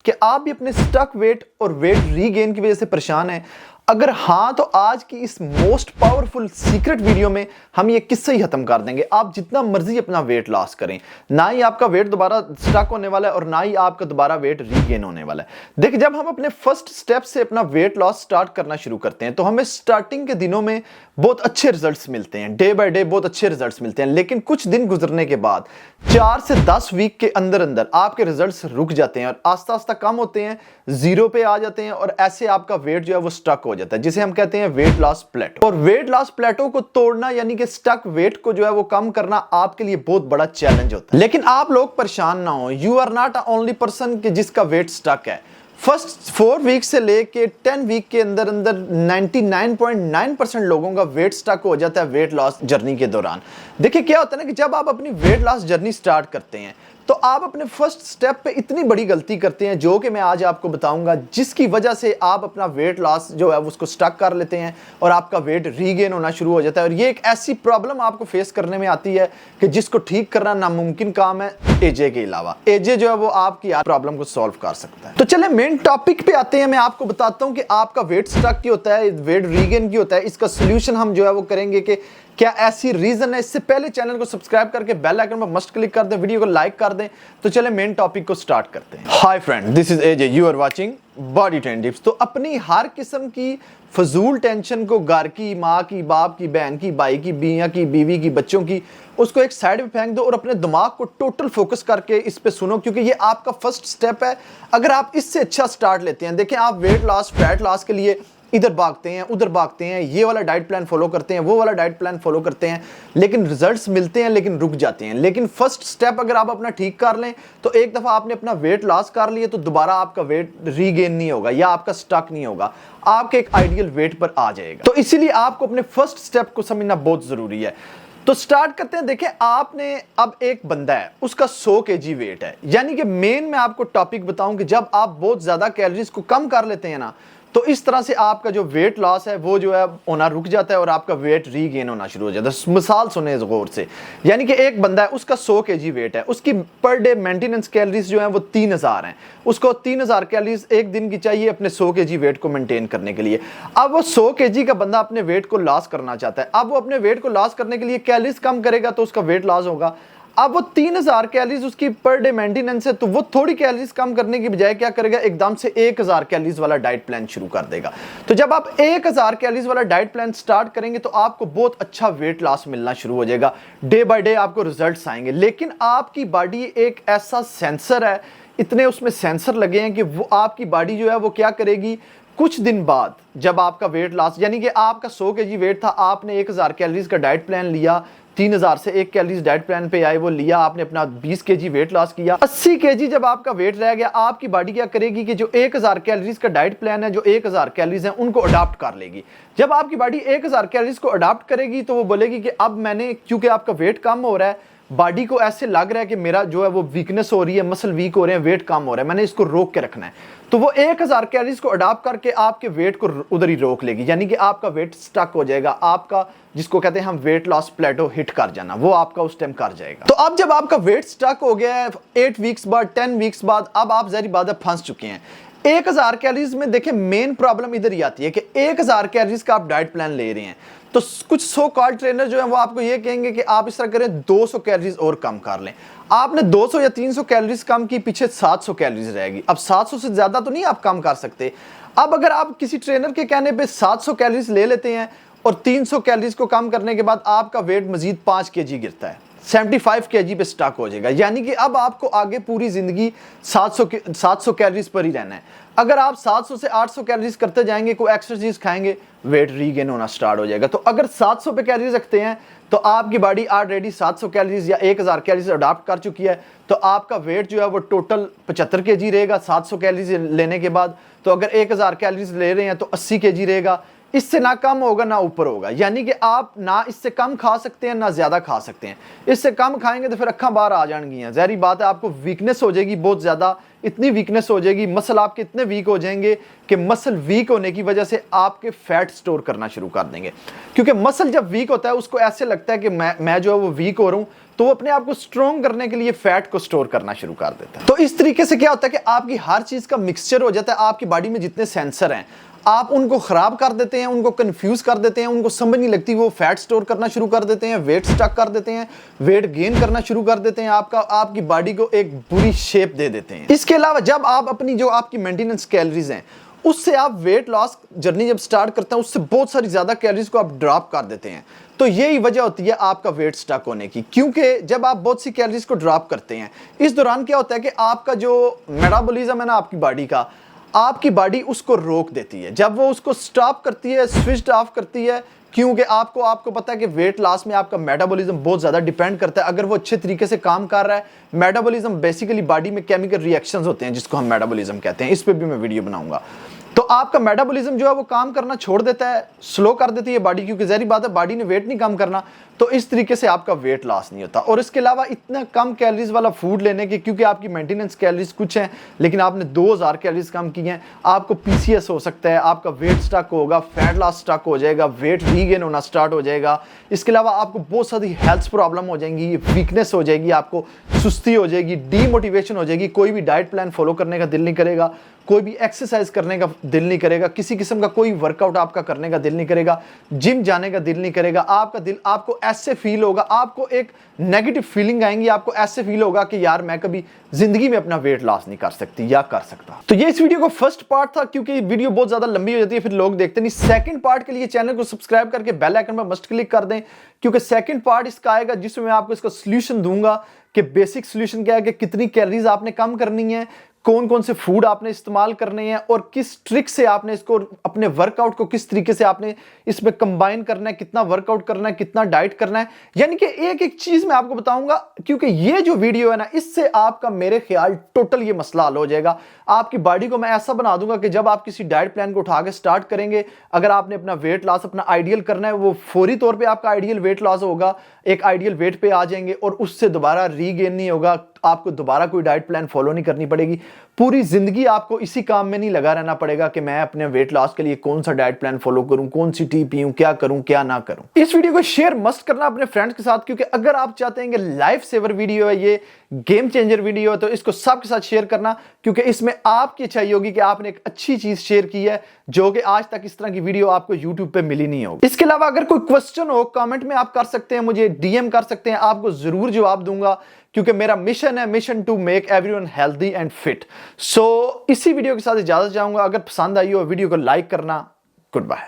कि आप भी अपने स्टक वेट और वेट रीगेन की वजह से परेशान हैं? अगर हाँ, तो आज की इस मोस्ट पावरफुल सीक्रेट वीडियो में हम ये किस्सा ही खत्म कर देंगे। आप जितना मर्जी अपना वेट लॉस करें, ना ही आपका वेट दोबारा स्टक होने वाला है और ना ही आपका दोबारा वेट रीगेन होने वाला है। देखिए, जब हम अपने फर्स्ट स्टेप से अपना वेट लॉस स्टार्ट करना शुरू करते हैं तो हमें स्टार्टिंग के दिनों में बहुत अच्छे रिजल्ट्स मिलते हैं, डे बाय डे बहुत अच्छे रिजल्ट्स मिलते हैं। लेकिन कुछ दिन गुजरने के बाद 4 से 10 वीक के अंदर अंदर आपके रिजल्ट्स रुक जाते हैं और आस्ता आस्ता कम होते हैं, जीरो पे आ जाते हैं और ऐसे आपका वेट जो है वो स्टक हो जाता है, जिसे हम कहते हैं वेट लॉस प्लेटो। और वेट लॉस प्लेटो को तोड़ना यानी कि स्टक वेट को जो है वो कम करना आपके लिए बहुत बड़ा चैलेंज होता है। लेकिन आप लोग परेशान ना हो, you are not only person जिसका वेट स्टक है। फर्स्ट 4 वीक से लेके 10 वीक के अंदर अंदर 99.9% लोगों का वेट स्टक हो जाता है वेट लॉस जर्नी के दौरान। देखिए, क्या होता है ना कि जब आप अपनी वेट लॉस जर्नी स्टार्ट करते हैं तो आप अपने फर्स्ट स्टेप पे इतनी बड़ी गलती करते हैं, जो कि मैं आज आपको बताऊंगा, जिसकी वजह से आप अपना वेट लॉस जो है उसको स्टक कर लेते हैं और आपका वेट रीगेन होना शुरू हो जाता है। और ये एक ऐसी प्रॉब्लम आपको फेस करने में आती है कि जिसको ठीक करना नामुमकिन काम है एजे के अलावा। एजे जो है वो आपकी प्रॉब्लम को सॉल्व कर सकता है। तो चले मेन टॉपिक पे आते हैं। मैं आपको बताता हूं कि आपका वेट स्टक की होता है, वेट रीगेन की होता है, इसका सोल्यूशन हम जो है वो करेंगे कि क्या ऐसी रीजन है। इससे पहले चैनल को सब्सक्राइब करके बेल आइकन पर मस्ट क्लिक कर दें, वीडियो को लाइक कर दें। तो चले मेन टॉपिक को स्टार्ट करते हैं। Hi friend, this is AJ, you are watching body trend tips. तो अपनी हर किस्म की फजूल टेंशन को, घर की, माँ की, बाप की, बहन की, भाई की, बिया की, बीवी की, बच्चों की, उसको एक साइड में फेंक दो और अपने दिमाग को टोटल फोकस करके इस पे सुनो, क्योंकि ये आपका फर्स्ट स्टेप है। अगर आप इससे अच्छा स्टार्ट लेते हैं, देखें, आप वेट लॉस, फैट लॉस के लिए इधर भागते हैं, उधर भागते हैं, ये वाला डाइट प्लान फॉलो करते हैं, वो वाला डाइट प्लान फॉलो करते हैं, लेकिन रिजल्ट्स मिलते हैं लेकिन रुक जाते हैं। लेकिन फर्स्ट स्टेप अगर आप अपना ठीक कर लें तो एक दफा आपने अपना वेट लॉस कर लिया तो दोबारा आपका वेट रीगेन नहीं होगा या आपका स्टक नहीं होगा, आपके एक आइडियल वेट पर आ जाएगा। तो इसीलिए आपको अपने फर्स्ट स्टेप को समझना बहुत जरूरी है। तो स्टार्ट करते हैं। देखिए, आपने अब एक बंदा है, उसका 100 kg वेट है, यानी कि मेन मैं आपको टॉपिक बताऊं कि जब आप बहुत ज्यादा कैलोरीज को कम कर लेते हैं ना, तो इस तरह से आपका जो वेट लॉस है वो जो है होना रुक जाता है और आपका वेट रीगेन होना शुरू हो जाता है। मिसाल सुने गौर से, यानी कि एक बंदा है, उसका 100 kg वेट है, उसकी पर डे मेंटेनेंस कैलोरीज जो है वो 3000 हैं। उसको 3000 कैलोरीज एक दिन की चाहिए अपने 100 kg वेट को मेंटेन करने के लिए। अब वो 100 kg का बंदा अपने वेट को लॉस करना चाहता है। अब वो अपने वेट को लॉस करने के लिए कैलोरीज कम करेगा तो उसका वेट लॉस होगा। अब वो 3000 कैलोरीज उसकी पर डे मेंटेनेंस है, तो वो थोड़ी कैलोरीज कम करने की बजाय क्या करेगा, एकदम से 1000 कैलोरीज वाला डाइट प्लान शुरू कर देगा। तो जब आप 1000 कैलोरीज वाला डाइट प्लान स्टार्ट करेंगे तो आपको बहुत अच्छा वेट लॉस मिलना शुरू हो जाएगा। डे बाय डे आपको रिजल्ट्स आएंगे। लेकिन आपकी बॉडी एक ऐसा सेंसर है, इतने उसमें सेंसर लगे हैं कि वो आपकी बॉडी जो है वो क्या करेगी, कुछ दिन बाद जब आपका वेट लॉस, यानी कि आपका 100 kg वेट था, आपने 1000 कैलोरीज का डाइट प्लान लिया, 3000 से 1 कैलोरीज डाइट प्लान पे आए, वो लिया आपने, अपना 20 kg वेट लॉस किया, 80 kg जब आपका वेट रह गया, आपकी बॉडी क्या करेगी कि जो 1000 कैलोरीज का डाइट प्लान है, जो 1000 कैलोरीज हैं, उनको अडॉप्ट कर लेगी। जब आपकी बॉडी 1000 कैलोरीज को अडॉप्ट करेगी तो वो बोलेगी कि अब मैंने, क्योंकि आपका वेट कम हो रहा है, बॉडी को ऐसे लग रहा है कि मेरा जो है वो वीकनेस हो रही है, मसल वीक हो रहे हैं, वेट कम हो रहा है, मैंने इसको रोक के रखना है, तो वो 1000 कैलोरीज को अडॉप्ट करके आपके वेट को उधर ही रोक लेगी, यानी कि आपका वेट स्टक हो जाएगा। आपका, जिसको कहते हैं हम वेट लॉस प्लेटो, हिट कर जाना, वो आपका उस टाइम कर जाएगा। तो अब जब आपका वेट स्टक हो गया है 8 वीक्स बाद, 10 वीक्स बाद, अब आप ज़ाहिर बात है फंस चुके हैं। 1000 कैलोरीज में देखें मेन प्रॉब्लम इधर ही आती है कि 1000 कैलोरीज का आप डाइट प्लान ले रहे हैं, तो कुछ सो कॉल्ड ट्रेनर जो है वो आपको ये कहेंगे कि आप इस तरह करें, 200 कैलोरीज और कम कर लें। आपने 200 या 300 कैलोरीज कम की, पीछे 700 कैलोरीज रहेगी। अब 700 से ज्यादा तो नहीं आप कम कर सकते। अब अगर आप किसी ट्रेनर के कहने पे 700 कैलोरीज ले लेते हैं और 300 कैलोरीज को कम करने के बाद आपका वेट मजीद 5 kg गिरता है, 75 kg पे स्टक हो जाएगा, यानी कि अब आपको आगे पूरी जिंदगी 700 कैलोरीज पर ही रहना है। अगर आप 700 से 800 कैलोरीज करते जाएंगे, कोई एक्स्ट्रा चीज खाएंगे, वेट रीगेन होना स्टार्ट हो जाएगा। तो अगर 700 पे कैलोरीज रखते हैं तो आपकी बॉडी ऑलरेडी 700 कैलोरीज या 1000 कैलोरीज अडॉप्ट कर चुकी है, तो आपका वेट जो है वो टोटल 75 kg रहेगा 700 कैलोरीज लेने के बाद। तो अगर 1000 कैलोरीज ले रहे हैं तो 80 kg रहेगा। इससे ना कम होगा ना ऊपर होगा, यानी कि आप ना इससे कम खा सकते हैं ना ज्यादा खा सकते हैं। इससे कम खाएंगे तो फिर अक्खां बाहर आ जाएंगी, ज़ाहिर बात है, आपको वीकनेस हो जाएगी बहुत ज्यादा, इतनी वीकनेस हो जाएगी, मसल आपके इतने वीक हो जाएंगे कि मसल वीक होने की वजह से आपके फैट स्टोर करना शुरू कर देंगे। क्योंकि मसल जब वीक होता है उसको ऐसे लगता है कि मैं जो है वो वीक हो रहा हूँ, तो वो अपने आप को स्ट्रॉन्ग करने के लिए फैट को स्टोर करना शुरू कर देता है। तो इस तरीके से क्या होता है कि आपकी हर चीज का मिक्सचर हो जाता है। आपकी बॉडी में जितने सेंसर हैं आप उनको खराब कर देते हैं, उनको कंफ्यूज कर देते हैं, उनको समझ नहीं लगती, वो फैट स्टोर करना शुरू कर देते हैं, वेट स्टक कर देते हैं, वेट गेन करना शुरू कर देते हैं, आपकी बॉडी को एक बुरी शेप दे देते हैं। इसके अलावा जब आप अपनी जो आपकी मेंटेनेंस कैलोरीज हैं उससे आप वेट लॉस जर्नी जब स्टार्ट करते हैं उससे बहुत सारी ज्यादा कैलोरीज को आप ड्रॉप कर देते हैं। तो यही वजह होती है आपका वेट स्टक होने की, क्योंकि जब आप बहुत सी कैलोरीज को ड्रॉप करते हैं इस दौरान क्या होता है कि आपका जो मेटाबॉलिज्म है ना आपकी बॉडी का, आपकी बॉडी उसको रोक देती है। जब वो उसको स्टॉप करती है, स्विच ऑफ करती है, क्योंकि आपको पता है कि वेट लॉस में आपका मेटाबॉलिज्म बहुत ज्यादा डिपेंड करता है। अगर वो अच्छे तरीके से काम कर रहा है, मेटाबॉलिज्म बेसिकली बॉडी में केमिकल रिएक्शंस होते हैं जिसको हम मेटाबॉलिज्म कहते हैं, इस पे भी मैं वीडियो बनाऊंगा। तो आपका मेटाबॉलिज्म जो है वो काम करना छोड़ देता है, स्लो कर देती है बॉडी, क्योंकि ज़ाहिर बात है बॉडी ने वेट नहीं कम करना, तो इस तरीके से आपका वेट लॉस नहीं होता। और इसके अलावा इतना कम कैलोरीज वाला फूड लेने के, क्योंकि आपकी मेंटेनेंस कैलोरीज कुछ हैं लेकिन आपने 2000 कैलोरीज कम की हैं, आपको पीसीएस हो सकता है, आपका वेट स्टक होगा, फैट लॉस स्टक हो जाएगा, वेट रीगेन होना स्टार्ट हो जाएगा। इसके अलावा आपको बहुत सारी हेल्थ प्रॉब्लम हो जाएंगी, वीकनेस हो जाएगी, आपको सुस्ती हो जाएगी, डीमोटिवेशन हो जाएगी, कोई भी डाइट प्लान फॉलो करने का दिल नहीं करेगा, कोई भी एक्सरसाइज करने का दिल नहीं करेगा, किसी किस्म का कोई वर्कआउट आपका करने का दिल नहीं करेगा, जिम जाने का दिल नहीं करेगा। आपको ऐसे फील होगा, आपको एक नेगेटिव फीलिंग आएंगी, आपको ऐसे फील होगा कि यार मैं कभी जिंदगी में अपना वेट लॉस नहीं कर सकती या कर सकता। तो ये इस वीडियो का फर्स्ट पार्ट था, क्योंकि वीडियो बहुत ज्यादा लंबी हो जाती है फिर लोग देखते नहीं। सेकंड पार्ट के लिए चैनल को सब्सक्राइब करके बेल आइकन पर मस्ट क्लिक कर दें, क्योंकि सेकंड पार्ट इसका आएगा जिसमें मैं आपको इसका सॉल्यूशन दूंगा कि बेसिक सॉल्यूशन क्या है, कि कितनी कैलोरीज आपने कम करनी है, कौन कौन से फूड आपने इस्तेमाल करने हैं और किस ट्रिक से आपने इसको अपने वर्कआउट को किस तरीके से आपने इसमें कंबाइन करना है, कितना वर्कआउट करना है, कितना डाइट करना है, यानी कि एक एक चीज मैं आपको बताऊंगा। क्योंकि ये जो वीडियो है ना, इससे आपका मेरे ख्याल टोटल ये मसला हल हो जाएगा। आपकी बॉडी को मैं ऐसा बना दूंगा कि जब आप किसी डाइट प्लान को उठा के स्टार्ट करेंगे, अगर आपने अपना वेट लॉस अपना आइडियल करना है, वो फौरी तौर पर आपका आइडियल वेट लॉस होगा, एक आइडियल वेट पे आ जाएंगे और उससे दोबारा रीगेन नहीं होगा, आपको दोबारा कोई डाइट प्लान फॉलो नहीं करनी पड़ेगी। पूरी जिंदगी आपको इसी काम में नहीं लगा रहना पड़ेगा कि मैं अपने वेट लॉस के लिए कौन सा डाइट प्लान फॉलो करूं, कौन सी टी पीऊं, क्या करूं क्या ना करूं। इस वीडियो को शेयर मस्ट करना अपने फ्रेंड्स के साथ, क्योंकि अगर आप चाहते हैं कि लाइफ सेवर वीडियो है, ये गेम चेंजर वीडियो है, तो इसको सबके साथ शेयर करना, क्योंकि इसमें आपकी अच्छाई होगी कि आपने एक अच्छी चीज शेयर की है जो कि आज तक इस तरह की वीडियो आपको यूट्यूब पे मिली नहीं होगी। इसके अलावा अगर कोई क्वेश्चन हो कमेंट में आप कर सकते हैं, मुझे डीएम कर सकते हैं, आपको जरूर जवाब दूंगा, क्योंकि मेरा मिशन है, mission to make everyone healthy and fit. So इसी वीडियो के साथ इजाजत चाहूंगा। अगर पसंद आई हो वीडियो को लाइक करना। Good bye.